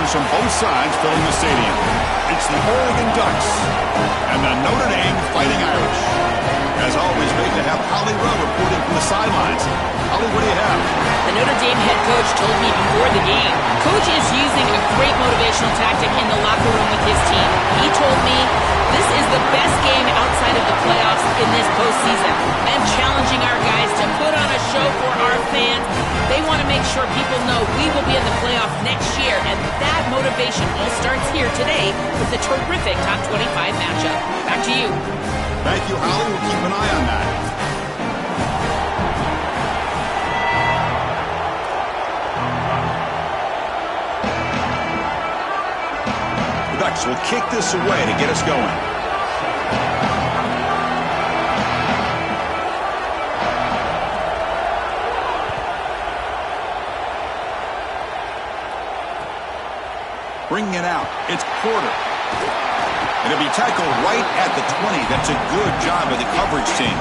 fans from both sides filling the stadium. It's the Oregon Ducks and the Notre Dame Fighting Irish. As always, great to have Holly Rowe reporting from the sidelines. Holly, what do you have? The Notre Dame head coach told me before the game, Coach is using a great motivational tactic in the locker room with his team. He told me this is the best game outside of the playoffs in this postseason. I am challenging our guys to put on a show for our fans. They want to make sure people know we will be in the playoffs next year, and that motivation all starts here today with the terrific top 25 matchup. Back to you. Thank you, Holly. We'll keep an eye on that. The Ducks will kick this away to get us going. Bringing it out. It's Porter. It'll be tackled right at the 20. That's a good job of the coverage team.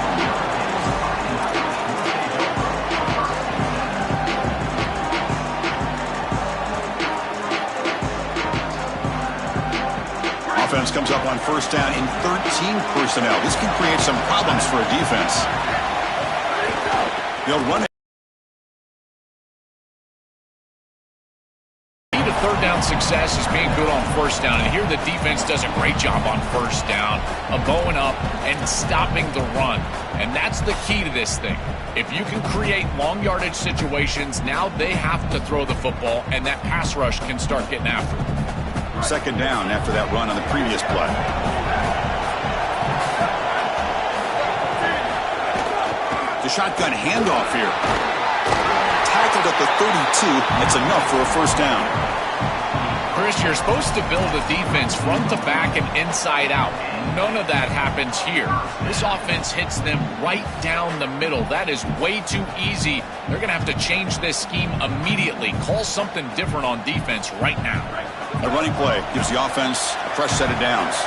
Offense comes up on first down in 13 personnel. This can create some problems for a defense. They'll run it. Third down success is being good on first down, and here the defense does a great job on first down of bowing up and stopping the run, and that's the key to this thing. If you can create long yardage situations, now they have to throw the football, and that pass rush can start getting after it. Second down after that run on the previous play. The shotgun handoff here. Tackled at the 32. That's enough for a first down. Chris, you're supposed to build a defense front to back and inside out. None of that happens here. This offense hits them right down the middle. That is way too easy. They're going to have to change this scheme immediately. Call something different on defense right now. A running play gives the offense a fresh set of downs.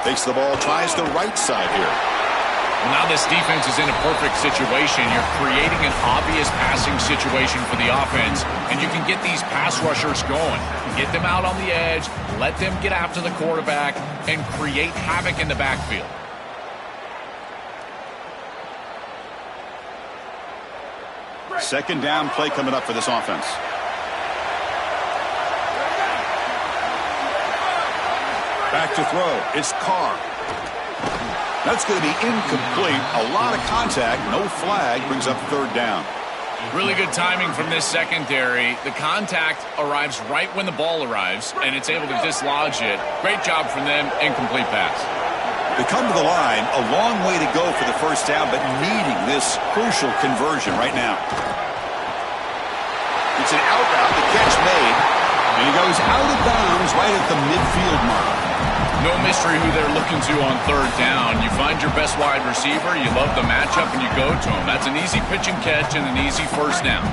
Takes the ball, tries the right side here. Well, now this defense is in a perfect situation. You're creating an obvious passing situation for the offense, and you can get these pass rushers going. Get them out on the edge, let them get after the quarterback, and create havoc in the backfield. Second down play coming up for this offense. Back to throw. It's Carr. That's going to be incomplete. A lot of contact. No flag. Brings up third down. Really good timing from this secondary. The contact arrives right when the ball arrives, and it's able to dislodge it. Great job from them. Incomplete pass. They come to the line. A long way to go for the first down, but needing this crucial conversion right now. It's an out route. The catch made. And he goes out of bounds right at the midfield mark. No mystery who they're looking to on third down. You find your best wide receiver, you love the matchup, and you go to him. That's an easy pitch and catch and an easy first down.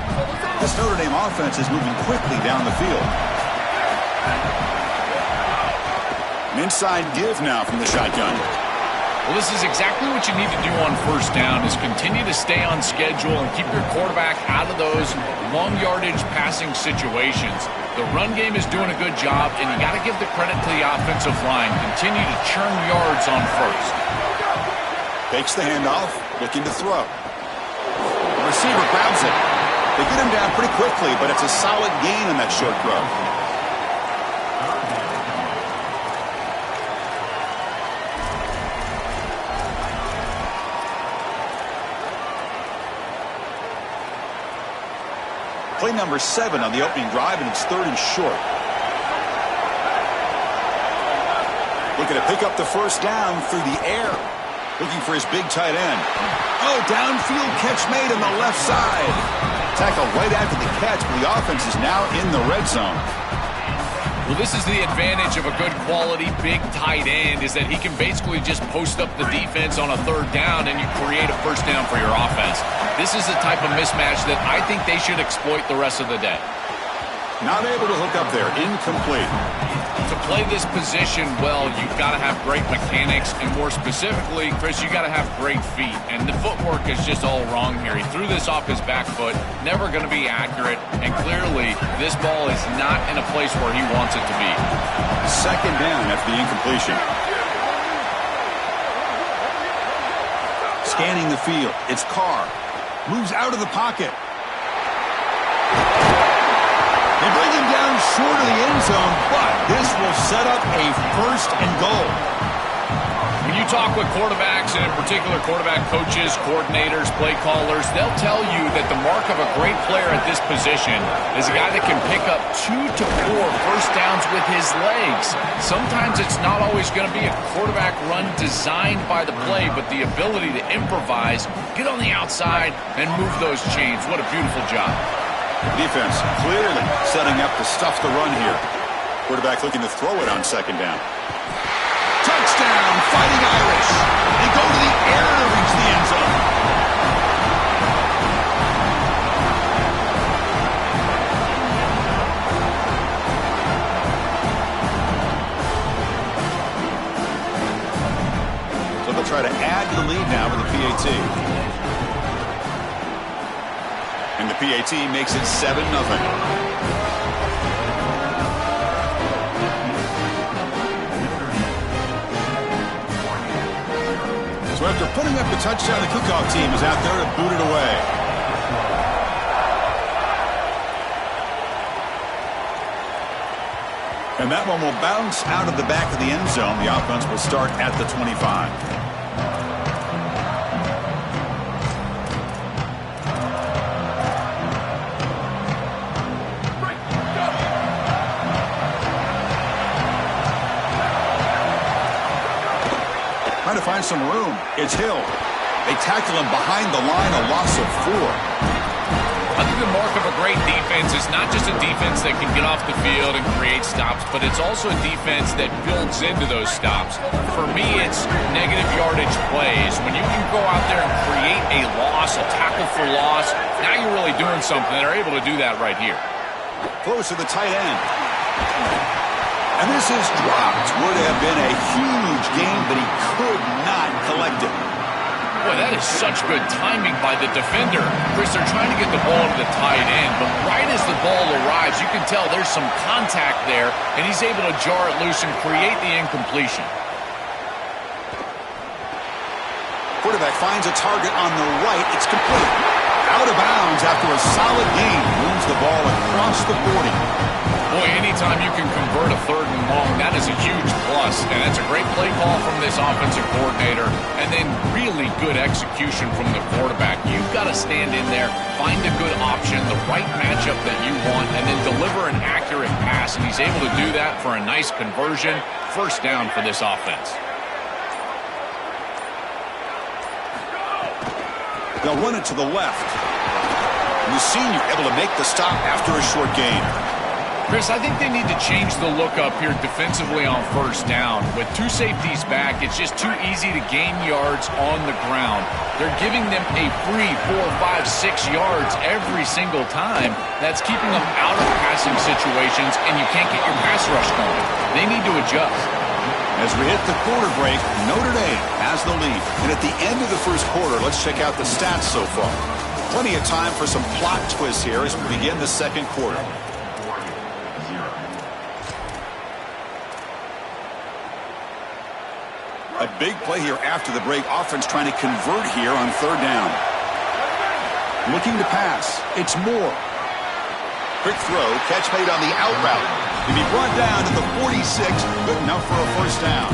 This Notre Dame offense is moving quickly down the field. An inside give now from the shotgun. Well, this is exactly what you need to do on first down, is continue to stay on schedule and keep your quarterback out of those long yardage passing situations. The run game is doing a good job, and you got to give the credit to the offensive line. Continue to churn yards on first. Takes the handoff, looking to throw. The receiver grabs it. They get him down pretty quickly, but it's a solid gain on that short throw. Play number 7 on the opening drive, and it's third and short. Looking to pick up the first down through the air. Looking for his big tight end. Oh, downfield catch made on the left side. Tackle right after the catch, but the offense is now in the red zone. Well, this is the advantage of a good quality big tight end, is that he can basically just post up the defense on a third down and you create a first down for your offense. This is the type of mismatch that I think they should exploit the rest of the day. Not able to hook up there. Incomplete. To play this position well, you've got to have great mechanics, and more specifically, Chris, you got to have great feet. And the footwork is just all wrong here. He threw this off his back foot, never going to be accurate, and clearly this ball is not in a place where he wants it to be. Second down after the incompletion. Scanning the field. It's Carr. Moves out of the pocket. They bring him down short of the end zone, but this will set up a first and goal. When you talk with quarterbacks, and in particular quarterback coaches, coordinators, play callers, they'll tell you that the mark of a great player at this position is a guy that can pick up 2 to 4 first downs with his legs. Sometimes it's not always going to be a quarterback run designed by the play, but the ability to improvise, get on the outside, and move those chains. What a beautiful job. Defense clearly setting up to stuff the run here. Quarterback looking to throw it on second down. Touchdown, Fighting Irish. They go to the air to reach the end zone. So they'll try to add to the lead now with the PAT. And the PAT makes it 7-0. So after putting up the touchdown, the kickoff team is out there to boot it away. And that one will bounce out of the back of the end zone. The offense will start at the 25. Trying to find some room. It's Hill. They tackle him behind the line, a loss of 4. I think the mark of a great defense is not just a defense that can get off the field and create stops, but it's also a defense that builds into those stops. For me, it's negative yardage plays. When you can go out there and create a loss, a tackle for loss, now you're really doing something. They're able to do that right here. Close to the tight end. And this is dropped. Would have been a huge gain, but he could not collect it. Boy, that is such good timing by the defender. Chris, they're trying to get the ball to the tight end, but right as the ball arrives, you can tell there's some contact there, and he's able to jar it loose and create the incompletion. Quarterback finds a target on the right. It's complete. Out of bounds after a solid gain. Moves the ball across the 40. Boy, anytime you can convert a 3rd and long, that is a huge plus. And that's a great play call from this offensive coordinator. And then really good execution from the quarterback. You've got to stand in there, find a good option, the right matchup that you want, and then deliver an accurate pass. And he's able to do that for a nice conversion. First down for this offense. They'll run it to the left. And the senior able to make the stop after a short gain. Chris, I think they need to change the look up here defensively on first down. With 2 safeties back, it's just too easy to gain yards on the ground. They're giving them a free 4, 5, 6 yards every single time. That's keeping them out of passing situations, and you can't get your pass rush going. They need to adjust. As we hit the quarter break, Notre Dame has the lead. And at the end of the first quarter, let's check out the stats so far. Plenty of time for some plot twists here as we begin the second quarter. A big play here after the break. Offense trying to convert here on 3rd down. Looking to pass. It's Moore. Quick throw. Catch made on the out route. To be brought down to the 46. Good enough for a first down.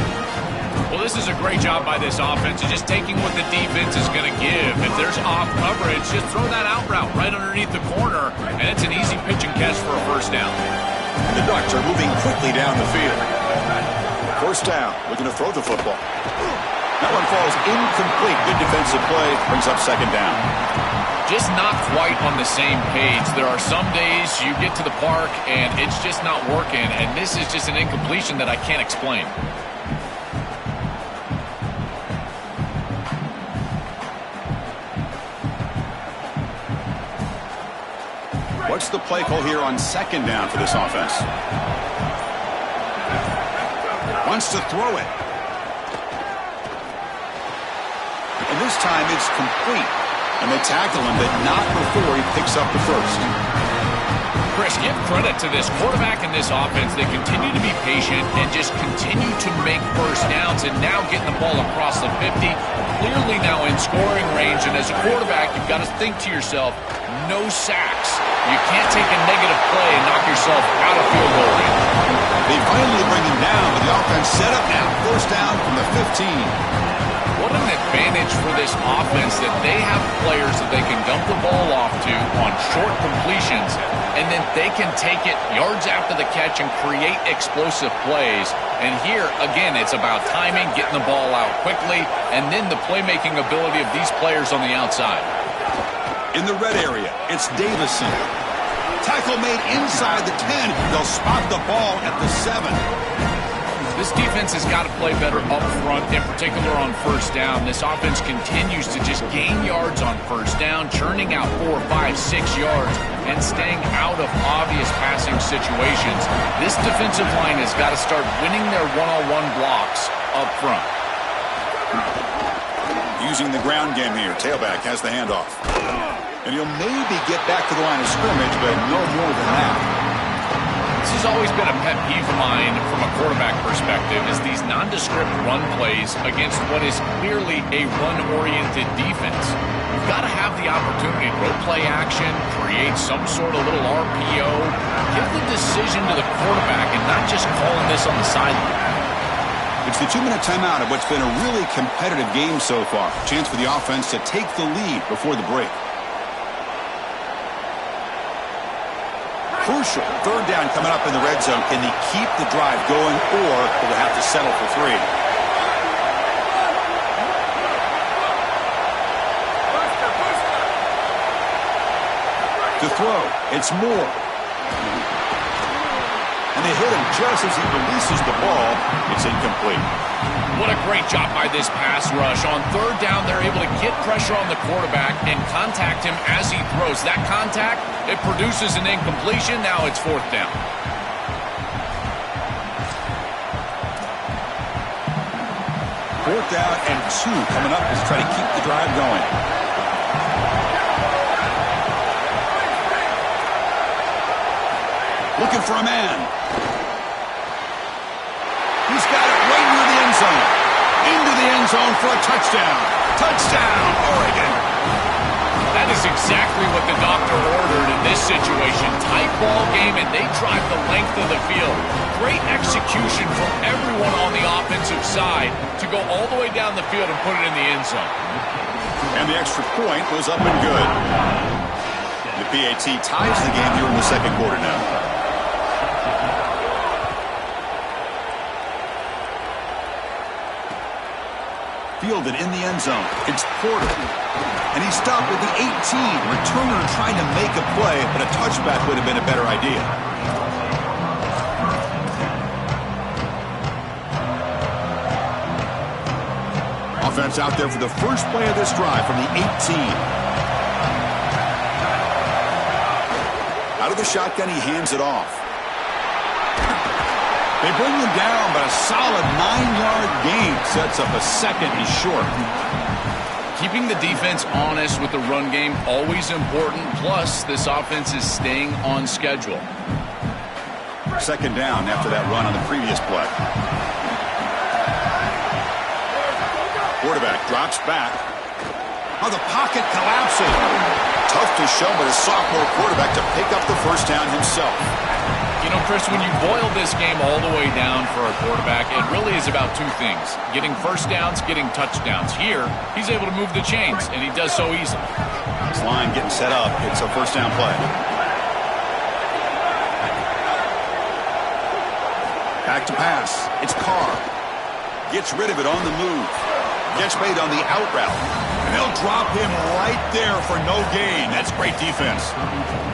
Well, this is a great job by this offense. It's just taking what the defense is going to give. If there's off coverage, just throw that out route right underneath the corner, and it's an easy pitch and catch for a first down. The Ducks are moving quickly down the field. First down, looking to throw the football. That one falls incomplete. Good defensive play, brings up second down. Just not quite on the same page. There are some days you get to the park and it's just not working, and this is just an incompletion that I can't explain. What's the play call here on second down for this offense? Wants to throw it. And this time it's complete. And they tackle him, but not before he picks up the first. Chris, give credit to this quarterback and this offense. They continue to be patient and just continue to make first downs, and now getting the ball across the 50, clearly now in scoring range. And as a quarterback, you've got to think to yourself, no sacks. You can't take a negative play and knock yourself out of field goal range. They finally bring him down, but the offense set up now. First down from the 15. What an advantage for this offense that they have players that they can dump the ball off to on short completions, and then they can take it yards after the catch and create explosive plays. And here, again, it's about timing, getting the ball out quickly, and then the playmaking ability of these players on the outside. In the red area, it's Davison. Tackle made inside the 10. They'll spot the ball at the 7. This defense has got to play better up front, in particular on first down. This offense continues to just gain yards on first down, churning out 4, 5, 6 yards, and staying out of obvious passing situations. This defensive line has got to start winning their one-on-one blocks up front. Using the ground game here, tailback has the handoff. And he'll maybe get back to the line of scrimmage, but no more than that. This has always been a pet peeve of mine from a quarterback perspective, is these nondescript run plays against what is clearly a run-oriented defense. You've got to have the opportunity to go play action, create some sort of little RPO, give the decision to the quarterback and not just calling this on the sideline. It's the 2-minute timeout of what's been a really competitive game so far. Chance for the offense to take the lead before the break. Crucial. Third down coming up in the red zone. Can they keep the drive going, or will they have to settle for 3? To throw, it's Moore. And they hit him just as he releases the ball. It's incomplete. What a great job by this pass rush. On third down, they're able to get pressure on the quarterback and contact him as he throws. That contact, it produces an incompletion. Now it's fourth down. Fourth down and 2 coming up as they try to keep the drive going. Looking for a man. He's got it right near the end zone. Into the end zone for a touchdown. Touchdown, Oregon. That is exactly what the doctor ordered in this situation. Tight ball game, and they drive the length of the field. Great execution from everyone on the offensive side to go all the way down the field and put it in the end zone. And the extra point was up and good. The PAT ties the game here in the second quarter now. Fielded in the end zone. It's Porter. And he stopped at the 18. Returner trying to make a play, but a touchback would have been a better idea. Offense out there for the first play of this drive from the 18. Out of the shotgun, he hands it off. They bring him down, but a solid 9-yard gain sets up a second. He's short. Keeping the defense honest with the run game, always important. Plus, this offense is staying on schedule. Second down after that run on the previous play. Quarterback drops back. Oh, the pocket collapsing. Tough to show, but a sophomore quarterback to pick up the first down himself. You know, Chris, when you boil this game all the way down for a quarterback, it really is about 2 things. Getting first downs, getting touchdowns. Here, he's able to move the chains, and he does so easily. This line getting set up. It's a first down play. Back to pass. It's Carr. Gets rid of it on the move. Gets made on the out route. They'll drop him right there for no gain. That's great defense.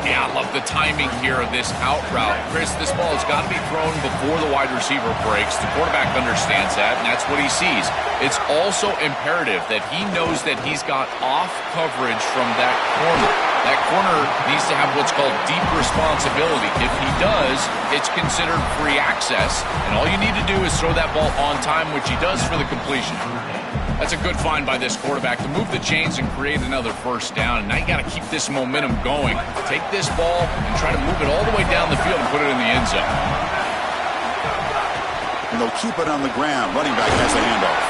Yeah, I love the timing here of this out route. Chris, this ball has got to be thrown before the wide receiver breaks. The quarterback understands that, and that's what he sees. It's also imperative that he knows that he's got off coverage from that corner. That corner needs to have what's called deep responsibility. If he does, it's considered free access, and all you need to do is throw that ball on time, which he does for the completion. That's a good find by this quarterback to move the chains and create another first down. And now you got to keep this momentum going. Take this ball and try to move it all the way down the field and put it in the end zone. And they'll keep it on the ground. Running back has a handoff.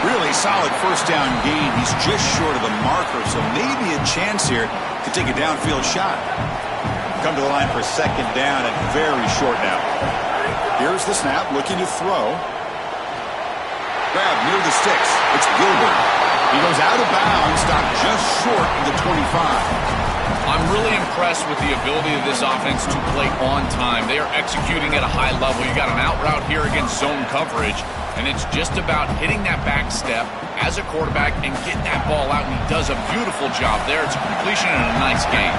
Really solid first down gain. He's just short of the marker, so maybe a chance here to take a downfield shot. Come to the line for second down and very short now. Here's the snap, looking to throw. Grab near the sticks. It's Gilbert. He goes out of bounds, stopped just short of the 25. I'm really impressed with the ability of this offense to play on time. They are executing at a high level. You got an out route here against zone coverage, and it's just about hitting that back step as a quarterback and getting that ball out, and he does a beautiful job there. It's a completion and a nice game.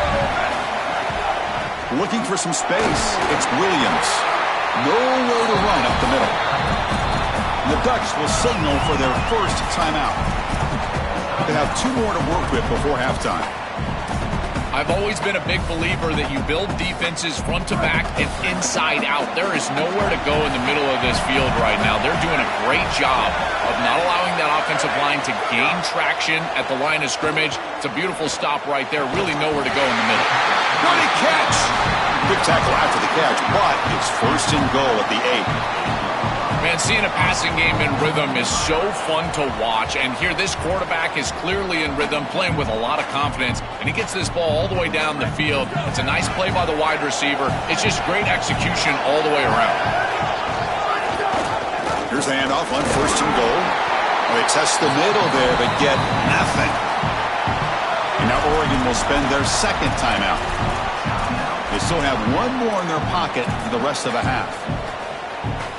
Looking for some space. It's Williams. Nowhere to run up the middle. The Ducks will signal for their first timeout. They have 2 more to work with before halftime. I've always been a big believer that you build defenses front to back and inside out. There is nowhere to go in the middle of this field right now. They're doing a great job of not allowing that offensive line to gain traction at the line of scrimmage. It's a beautiful stop right there. Really nowhere to go in the middle. Good catch! Good tackle after the catch, but it's first and goal at the 8. Man, seeing a passing game in rhythm is so fun to watch. And here, this quarterback is clearly in rhythm, playing with a lot of confidence. And he gets this ball all the way down the field. It's a nice play by the wide receiver. It's just great execution all the way around. Here's the handoff on first and goal. They test the middle there, but get nothing. And now Oregon will spend their second timeout. They still have 1 more in their pocket for the rest of the half.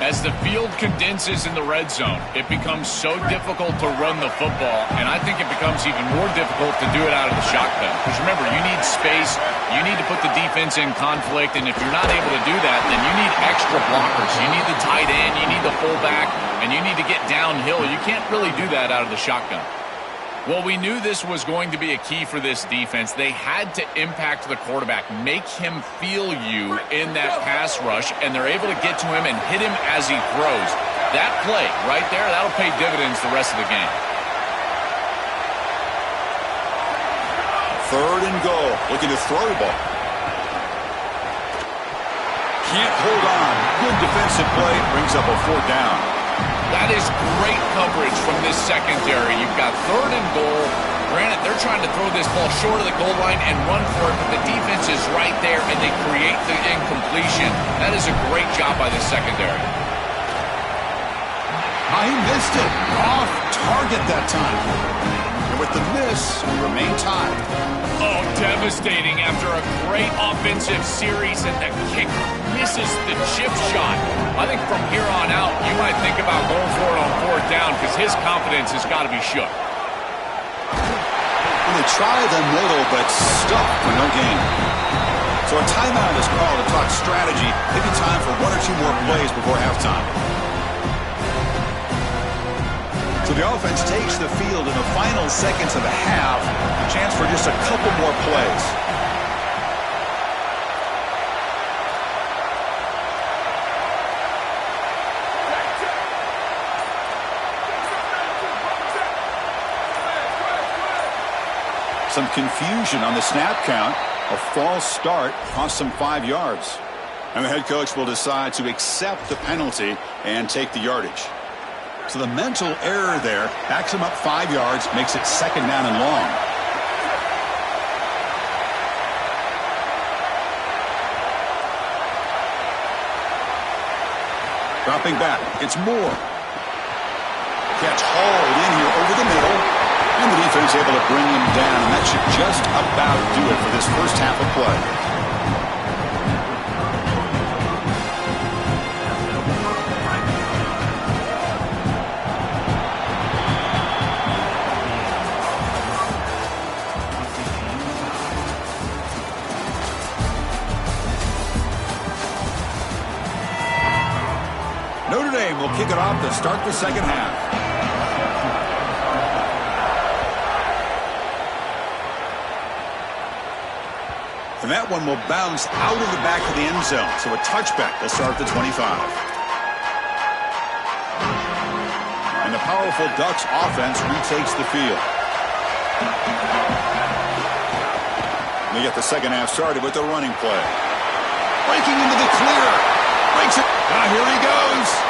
As the field condenses in the red zone, it becomes so difficult to run the football, and I think it becomes even more difficult to do it out of the shotgun. Because remember, you need space, you need to put the defense in conflict, and if you're not able to do that, then you need extra blockers. You need the tight end, you need the fullback, and you need to get downhill. You can't really do that out of the shotgun. Well, we knew this was going to be a key for this defense. They had to impact the quarterback, make him feel you in that pass rush, and they're able to get to him and hit him as he throws. That play right there, that'll pay dividends the rest of the game. Third and goal, looking to throw the ball. Can't hold on. Good defensive play, brings up a 4th down. That is great coverage from this secondary. You've got 3rd and goal. Granted, they're trying to throw this ball short of the goal line and run for it, but the defense is right there, and they create the incompletion. That is a great job by the secondary. He missed it. Off target that time. And with the miss, we remain tied. Oh, devastating after a great offensive series, and the kicker misses the chip shot. I think from here on out, you might think about going for it on 4th down because his confidence has got to be shook. And they try the middle, but stuck for no gain. So a timeout is called to talk strategy. Maybe time for 1 or 2 more plays before halftime. So the offense takes the field in the final seconds of the half. A chance for just a couple more plays. Some confusion on the snap count. A false start cost them 5 yards. And the head coach will decide to accept the penalty and take the yardage. So the mental error there backs him up 5 yards, makes it 2nd down and long. Dropping back, it's Moore. Catch hauled in here over the middle, and the defense able to bring him down, and that should just about do it for this first half of play. kick it off to start the second half. And that one will bounce out of the back of the end zone. So a touchback will start the 25. And the powerful Ducks offense retakes the field. And they get the second half started with the running play. Breaking into the clear. Breaks it. Here he goes.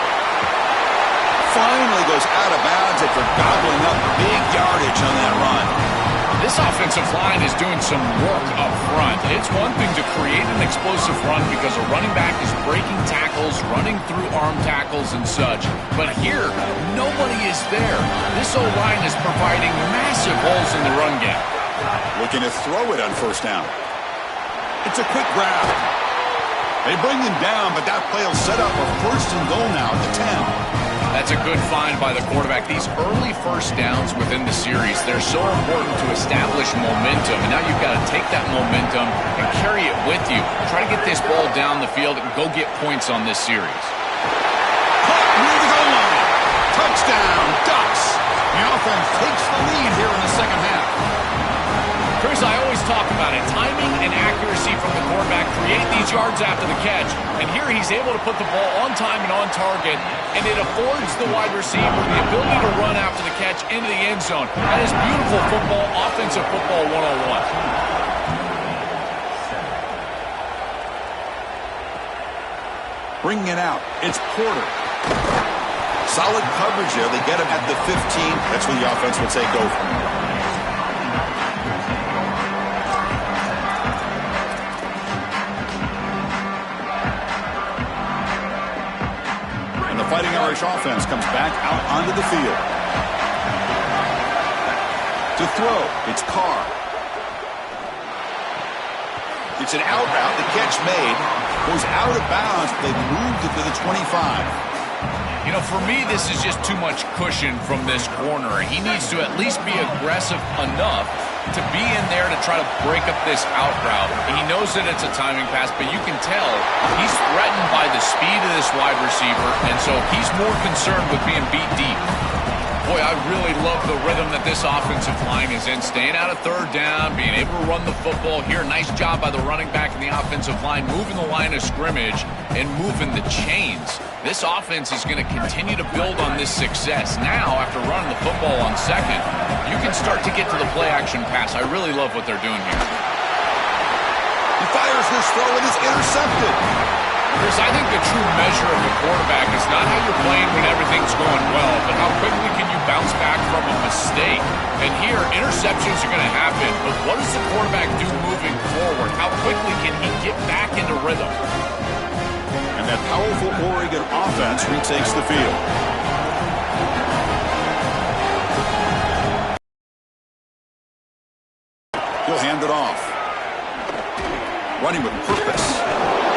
Finally goes out of bounds after gobbling up big yardage on that run. This offensive line is doing some work up front. It's one thing to create an explosive run because a running back is breaking tackles, running through arm tackles and such. But here, nobody is there. This O-line is providing massive holes in the run game. Looking to throw it on first down. It's a quick grab. They bring him down, but that play will set up a first and goal now at the 10. That's a good find by the quarterback. These early first downs within the series, they're so important to establish momentum. And now you've got to take that momentum and carry it with you. Try to get this ball down the field and go get points on this series. Caught near the goal line. Touchdown, Ducks. The offense takes the lead here in the second half. Chris, I always talk about it. Timing and accuracy from the quarterback create these yards after the catch. And here he's able to put the ball on time and on target. And it affords the wide receiver the ability to run after the catch into the end zone. That is beautiful football, offensive football 101. Bringing it out. It's Porter. Solid coverage there. They get him at the 15. That's where the offense will take over. Fighting Irish offense comes back out onto the field. To throw, it's Carr. It's an out route. The catch made. Goes out of bounds. They've moved it to the 25. You know, for me, this is just too much cushion from this corner. He needs to at least be aggressive enough to be in there to try to break up this out route. He knows that it's a timing pass, but you can tell he's threatened by the speed of this wide receiver, and so he's more concerned with being beat deep. Boy, I really love the rhythm that this offensive line is in. Staying out of third down, being able to run the football here. Nice job by the running back and the offensive line, moving the line of scrimmage and moving the chains. This offense is going to continue to build on this success. Now, after running the football on second, you can start to get to the play-action pass. I really love what they're doing here. He fires this throw and it's intercepted. Chris, I think the true measure of the quarterback is not how you're playing when everything's going well, but how quickly can you bounce back from a mistake. And here, interceptions are going to happen, but what does the quarterback do moving forward? How quickly can he get back into rhythm? And that powerful Oregon offense retakes the field. He'll hand it off. Running with purpose.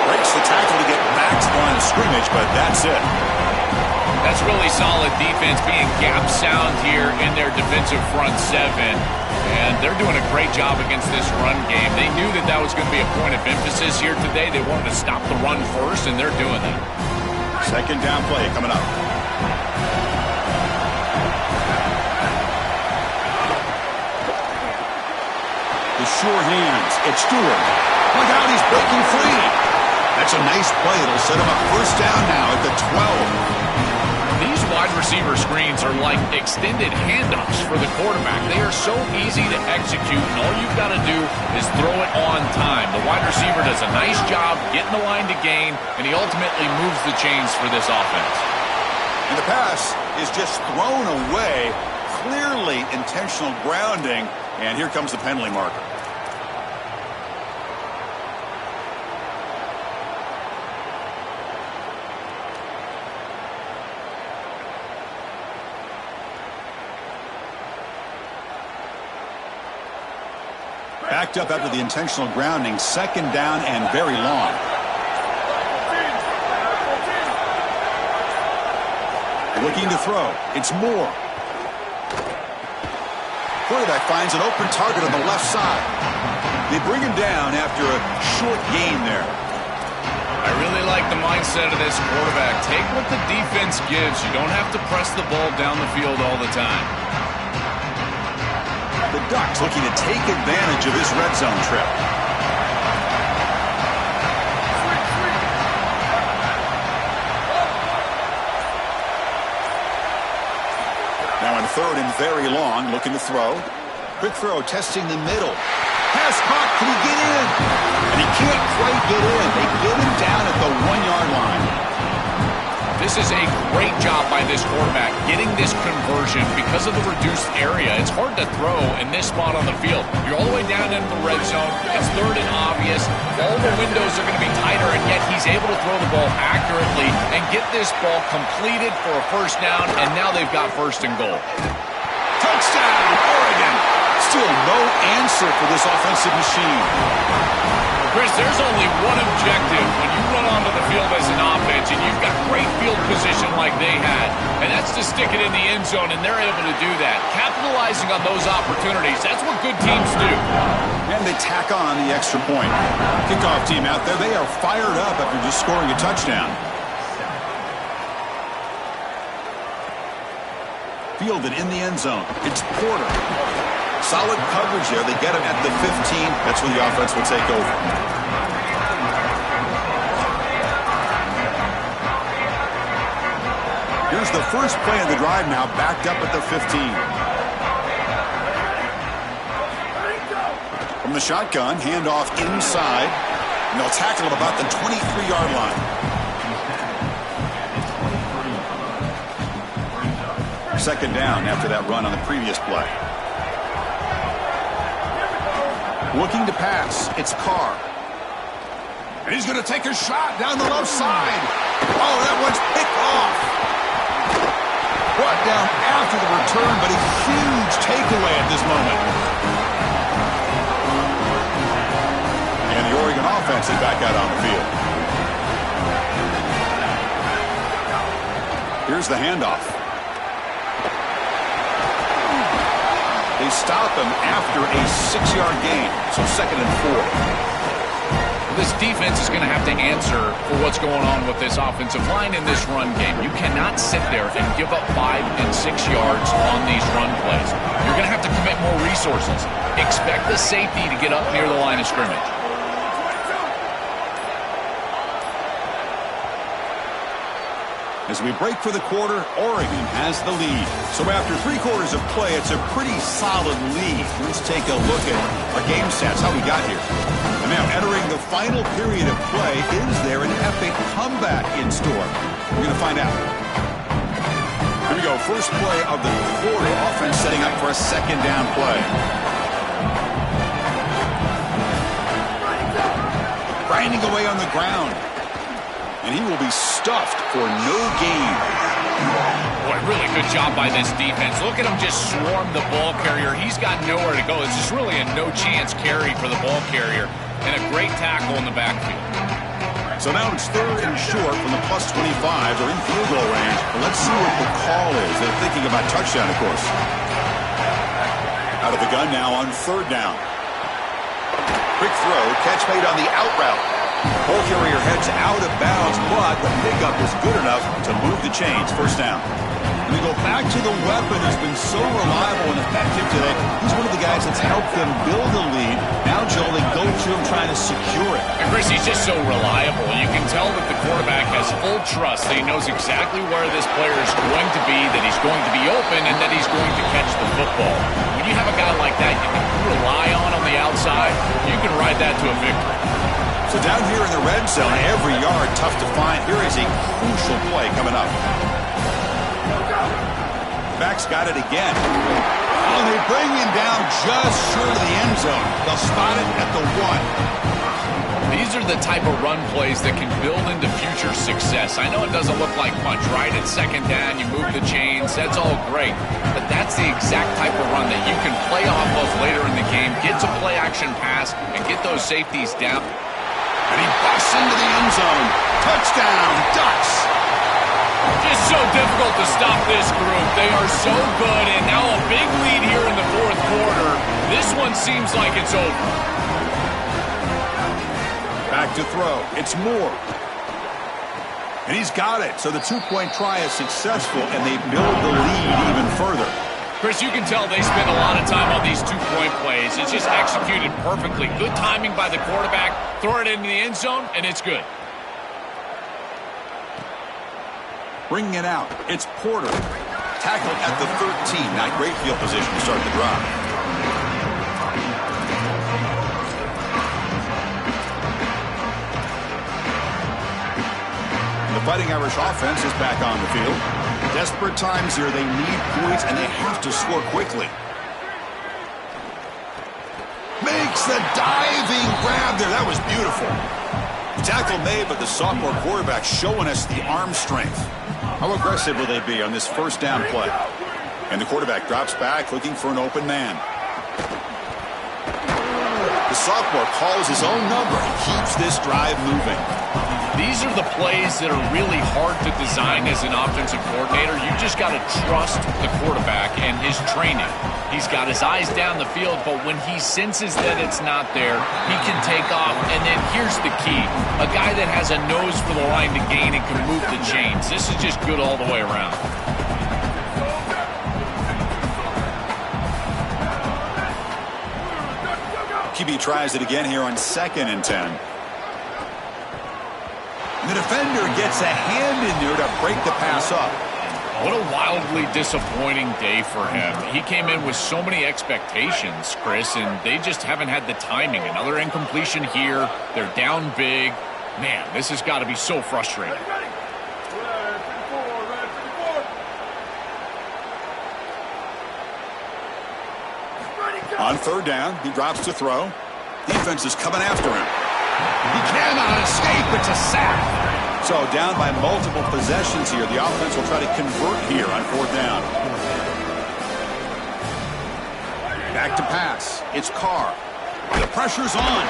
Breaks the tackle to get back to the line of scrimmage, but that's it. That's really solid defense, being gap sound here in their defensive front seven. And they're doing a great job against this run game. They knew that that was going to be a point of emphasis here today. They wanted to stop the run first, and they're doing that. Second down play coming up. The sure hands. It's Stewart. Look out, he's breaking free. That's a nice play. It'll set him up first down now at the 12. These wide receiver screens are like extended handoffs for the quarterback. They are so easy to execute, and all you've got to do is throw it on time. The wide receiver does a nice job getting the line to gain, and he ultimately moves the chains for this offense. And the pass is just thrown away. Clearly intentional grounding, and here comes the penalty marker. Backed up after the intentional grounding, second down and very long. Looking to throw. It's Moore. Quarterback finds an open target on the left side. They bring him down after a short gain there. I really like the mindset of this quarterback. Take what the defense gives. You don't have to press the ball down the field all the time. The Ducks looking to take advantage of this red zone trip. Now in third and very long, looking to throw. Quick throw, testing the middle. Pass caught, can he get in? And he can't quite get in. They get him down at the 1-yard line. This is a great job by this quarterback getting this conversion because of the reduced area. It's hard to throw in this spot on the field. You're all the way down into the red zone. It's third and obvious. All the windows are going to be tighter, and yet he's able to throw the ball accurately and get this ball completed for a first down, and now they've got first and goal. Touchdown, Oregon. Still no answer for this offensive machine. Chris, there's only one objective when you run onto the field as an offense and you've got great field position like they had, and that's to stick it in the end zone, and they're able to do that. Capitalizing on those opportunities, that's what good teams do. And they tack on the extra point. Kickoff team out there, they are fired up after just scoring a touchdown. Fielded in the end zone. It's Porter. Solid coverage there. They get him at the 15. That's where the offense will take over. Here's the first play of the drive now, backed up at the 15. From the shotgun, handoff inside. And they'll tackle him about the 23-yard line. Second down after that run on the previous play. Looking to pass. It's Carr. And he's going to take a shot down the left side. Oh, that one's picked off. Brought down after the return, but a huge takeaway at this moment. And the Oregon offense is back out on the field. Here's the handoff. They stop him after a 6-yard gain, so second and 4. This defense is going to have to answer for what's going on with this offensive line in this run game. You cannot sit there and give up 5 and 6 yards on these run plays. You're going to have to commit more resources. Expect the safety to get up near the line of scrimmage. As we break for the quarter, Oregon has the lead. So after 3 quarters of play, it's a pretty solid lead. Let's take a look at our game stats, how we got here. And now entering the final period of play, is there an epic comeback in store? We're going to find out. Here we go, first play of the quarter. Offense setting up for a second down play. Grinding away on the ground. And he will be stuffed for no gain. Boy, really good job by this defense. Look at him just swarm the ball carrier. He's got nowhere to go. It's just really a no-chance carry for the ball carrier. And a great tackle in the backfield. So now it's third and short from the plus 25. They're in field goal range. But let's see what the call is. They're thinking about touchdown, of course. Out of the gun now on third down. Quick throw. Catch made on the out route. Ball carrier heads out of bounds, but the pickup is good enough to move the chains. First down. We go back to the weapon who's been so reliable and effective today. He's one of the guys that's helped them build a lead. Now, Joel, they go to him trying to secure it. And Chris, he's just so reliable. You can tell that the quarterback has full trust that he knows exactly where this player is going to be, that he's going to be open, and that he's going to catch the football. When you have a guy like that you can rely on the outside, you can ride that to a victory. So down here in the red zone, every yard tough to find. Here is a crucial play coming up. Back's got it again. Oh, they bring him down just short of the end zone. They'll spot it at the 1. These are the type of run plays that can build into future success. I know it doesn't look like much, right? It's second down, you move the chains, that's all great. But that's the exact type of run that you can play off of later in the game, get to play action pass, and get those safeties down. And he busts into the end zone. Touchdown, Ducks. Just so difficult to stop this group. They are so good, and now a big lead here in the fourth quarter. This one seems like it's over. Back to throw. It's Moore. And he's got it. So the two-point try is successful, and they build the lead even further. Chris, you can tell they spend a lot of time on these two-point plays. It's just executed perfectly. Good timing by the quarterback. Throw it into the end zone, and it's good. Bringing it out. It's Porter. Tackled at the 13. Not great field position to start the drive. The Fighting Irish offense is back on the field. Desperate times here. They need points, and they have to score quickly. Makes the diving grab there. That was beautiful. The tackle made, but the sophomore quarterback showing us the arm strength. How aggressive will they be on this first down play? And the quarterback drops back looking for an open man. The sophomore calls his own number and keeps this drive moving. These are the plays that are really hard to design as an offensive coordinator. You just got to trust the quarterback and his training. He's got his eyes down the field, but when he senses that it's not there, he can take off. And then here's the key. A guy that has a nose for the line to gain and can move the chains. This is just good all the way around. QB tries it again here on 2nd and 10. The defender gets a hand in there to break the pass up. What a wildly disappointing day for him. He came in with so many expectations, Chris, and they just haven't had the timing. Another incompletion here. They're down big. Man, this has got to be so frustrating. On 3rd down, he drops to throw. Defense is coming after him. He cannot escape. It's a sack. So down by multiple possessions here. The offense will try to convert here on 4th down. Back to pass. It's Carr. The pressure's on.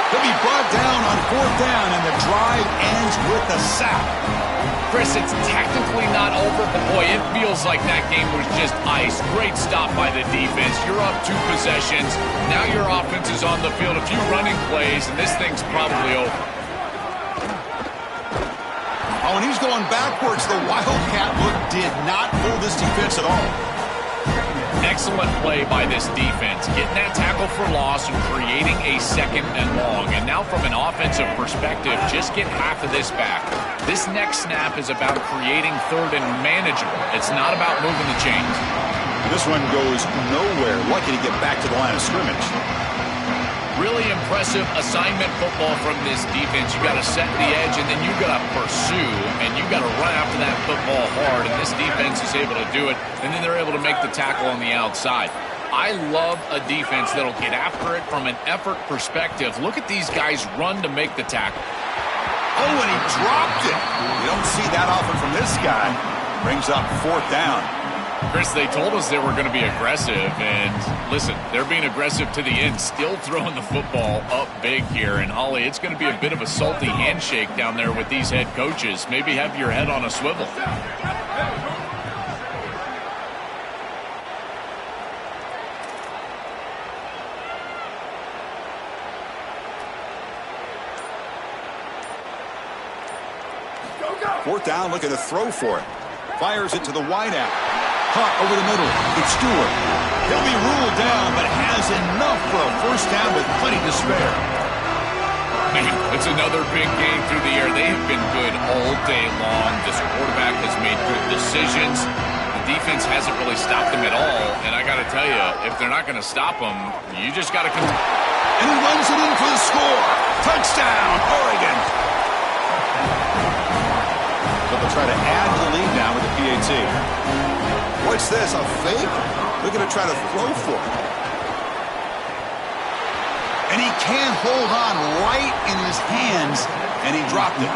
He'll be brought down on 4th down, and the drive ends with a sack. Chris, it's technically not over, but boy, it feels like that game was just ice. Great stop by the defense. You're up 2 possessions. Now your offense is on the field. A few running plays, and this thing's probably over. Oh, and he's going backwards. The Wildcat look did not fool this defense at all. Excellent play by this defense, getting that tackle for loss and creating a 2nd and long. And now from an offensive perspective, just get half of this back. This next snap is about creating 3rd and manageable. It's not about moving the chains. This one goes nowhere. Lucky to get back to the line of scrimmage. Really impressive assignment football from this defense. You got to set the edge, and then you got to pursue, and you got to run after that football hard. And this defense is able to do it, and then they're able to make the tackle on the outside. I love a defense that'll get after it from an effort perspective. Look at these guys run to make the tackle. Oh, and he dropped it. You don't see that often from this guy. Brings up 4th down. Chris, they told us they were going to be aggressive, and listen, they're being aggressive to the end, still throwing the football up big here. And, Holly, it's going to be a bit of a salty handshake down there with these head coaches. Maybe have your head on a swivel. Fourth down, looking to throw for it. Fires it to the wideout. Caught over the middle. It's Stewart. He'll be ruled down, but has enough for a first down with plenty to spare. Man, it's another big game through the air. They have been good all day long. This quarterback has made good decisions. The defense hasn't really stopped them at all. And I got to tell you, if they're not going to stop them, you just got to come. And he runs it in for the score. Touchdown, Oregon. But they'll try to add to the lead now with the PAT. What's this, a fake? They're going to try to throw for it. And he can't hold on right in his hands, and he dropped it.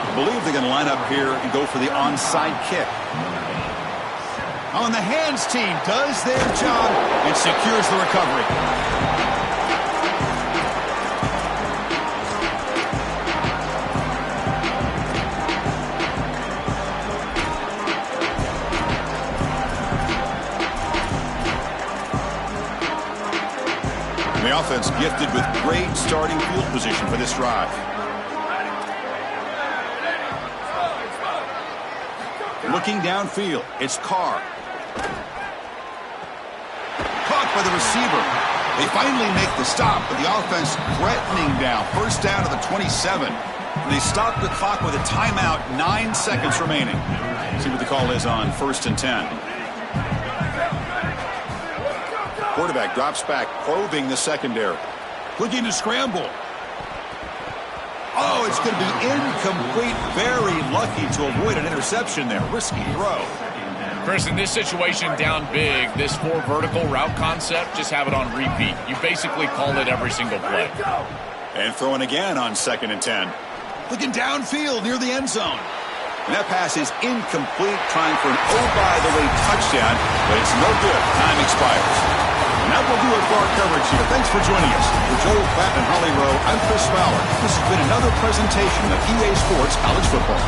I believe they're going to line up here and go for the onside kick. Oh, and the hands team does their job and secures the recovery. The offense gifted with great starting field position for this drive. Looking downfield, it's Carr. Caught by the receiver. They finally make the stop, but the offense threatening down. First down to the 27. They stop the clock with a timeout, 9 seconds remaining. See what the call is on 1st and 10. Quarterback drops back, probing the secondary. Looking to scramble. Oh, it's going to be incomplete. Very lucky to avoid an interception there. Risky throw. Chris, in this situation, down big, this 4 vertical route concept, just have it on repeat. You basically call it every single play. And throwing again on 2nd and 10. Looking downfield near the end zone. And that pass is incomplete, trying for an oh-by-the-way touchdown, but it's no good. Time expires. And that will do it for our coverage here. Thanks for joining us. For Joe Platt and Holly Rowe, I'm Chris Fowler. This has been another presentation of EA Sports College Football.